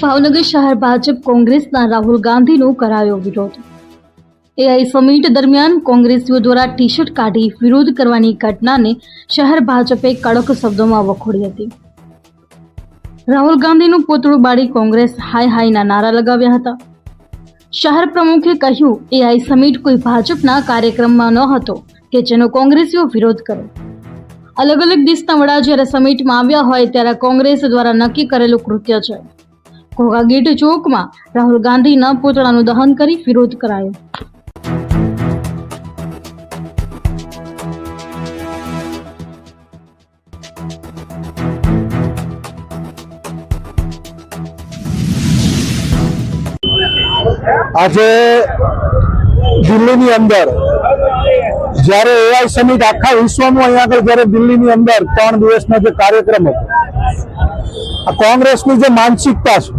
ભાવનગર શહેર ભાજપ કોંગ્રેસના રાહુલ ગાંધીનો કરાયો વિરોધ। એઆઈ સમિટ દરમિયાન કોંગ્રેસીઓ દ્વારા ટી શર્ટ કાઢી વિરોધ કરવાની ઘટનાને શહેર ભાજપે કડક શબ્દોમાં વખોડી હતી। રાહુલ ગાંધીનું પૂતળું બાળી કોંગ્રેસ હાય હાયના નારા લગાવ્યા હતા। શહેર પ્રમુખે કહ્યું, એઆઈ સમિટ કોઈ ભાજપના કાર્યક્રમમાં ન હતો કે જેનો કોંગ્રેસીઓ વિરોધ કરે। અલગ અલગ દેશના વડા જ્યારે સમિટમાં આવ્યા હોય ત્યારે કોંગ્રેસ દ્વારા નક્કી કરેલું કૃત્ય છે। ઘોઘા ગેટ ચોકમાં રાહુલ ગાંધીના પુતળાનું દહન કરી વિરોધ કરાયો। આજે દિલ્હીની અંદર જ્યારે એઆઈ સમિટ આખા વિશ્વમાં અહીંયા આગળ જ્યારે દિલ્હીની અંદર 3 દિવસનો જે કાર્યક્રમ હતો, આ કોંગ્રેસની જે માનસિકતા છે,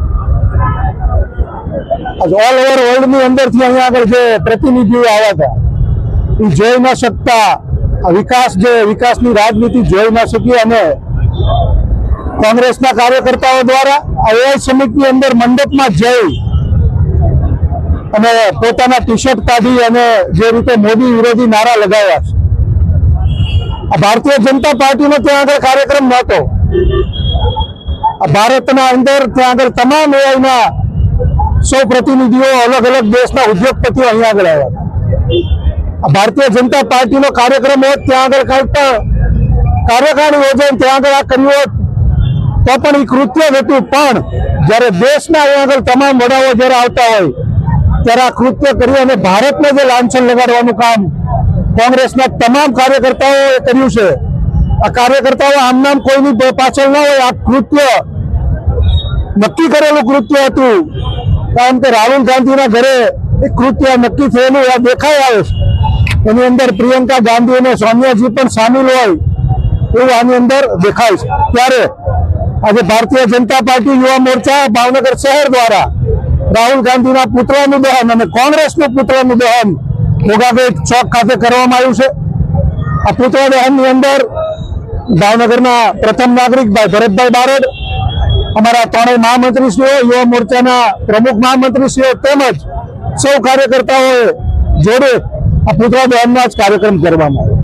ઓલ ઓવર વર્લ્ડની અંદરથી અહીંયા આગળ જે પ્રતિનિધિઓ આવ્યા હતા એ જોઈ ન શકતા, વિકાસની રાજનીતિ જોઈ ન શકી અને કોંગ્રેસના કાર્યકર્તાઓ દ્વારા એઆઈ સમિટની અંદર મંડપમાં જઈ અને પોતાના ટી શર્ટ કાઢી અને જે રીતે મોદી વિરોધી નારા લગાવ્યા છે। આ ભારતીય જનતા પાર્ટીનો ત્યાં આગળ કાર્યક્રમ નહોતો। આ ભારતના અંદર ત્યાં આગળ તમામ એઆઈના સૌ પ્રતિનિધિઓ, અલગ અલગ દેશના ઉદ્યોગપતિઓ અહીંયા આગળ આવ્યા હતા। આ ભારતીય જનતા પાર્ટીનો કાર્યક્રમ હોત, ત્યાં આગળ કઈ પણ કાર્યકારી યોજાય ત્યાં આગળ આ કર્યું હોત તો પણ એ કૃત્ય હતું। પણ જ્યારે દેશના અહીંયા આગળ તમામ વડાઓ જ્યારે આવતા હોય ત્યારે આ કૃત્ય કરી અને ભારતને જે લાંછન લગાડવાનું કામ કોંગ્રેસના તમામ કાર્યકર્તાઓએ કર્યું છે। આ કાર્યકર્તાઓ આમ નામ કોઈની પાછળ ન હોય, આ કૃત્ય નક્કી કરેલું કૃત્ય હતું। કારણ કે રાહુલ ગાંધીના ઘરે એક કૃત્ય નક્કી થયેલું આ દેખાઈ આવે છે। એની અંદર પ્રિયંકા ગાંધી અને સોનિયાજી પણ સામેલ હોય એવું આની અંદર દેખાય છે। ત્યારે આજે ભારતીય જનતા પાર્ટી યુવા મોરચા ભાવનગર શહેર દ્વારા રાહુલ ગાંધીના પુતળાનું દહન અને કોંગ્રેસનું પુતળાનું દહન ઘોઘા ગેટ ચોક ખાતે કરવામાં આવ્યું છે। આ પુતળા દહનની અંદર ભાવનગરના પ્રથમ નાગરિક ભાઈ ભરતભાઈ બારોડ, અમારા ત્રણેય મહામંત્રીશ્રીઓ, યુવા મોરચાના પ્રમુખ મહામંત્રીશ્રીઓ તેમજ સૌ કાર્યકર્તાઓએ જોડે આ પુતળા દહનનો જ કાર્યક્રમ કરવામાં આવ્યો।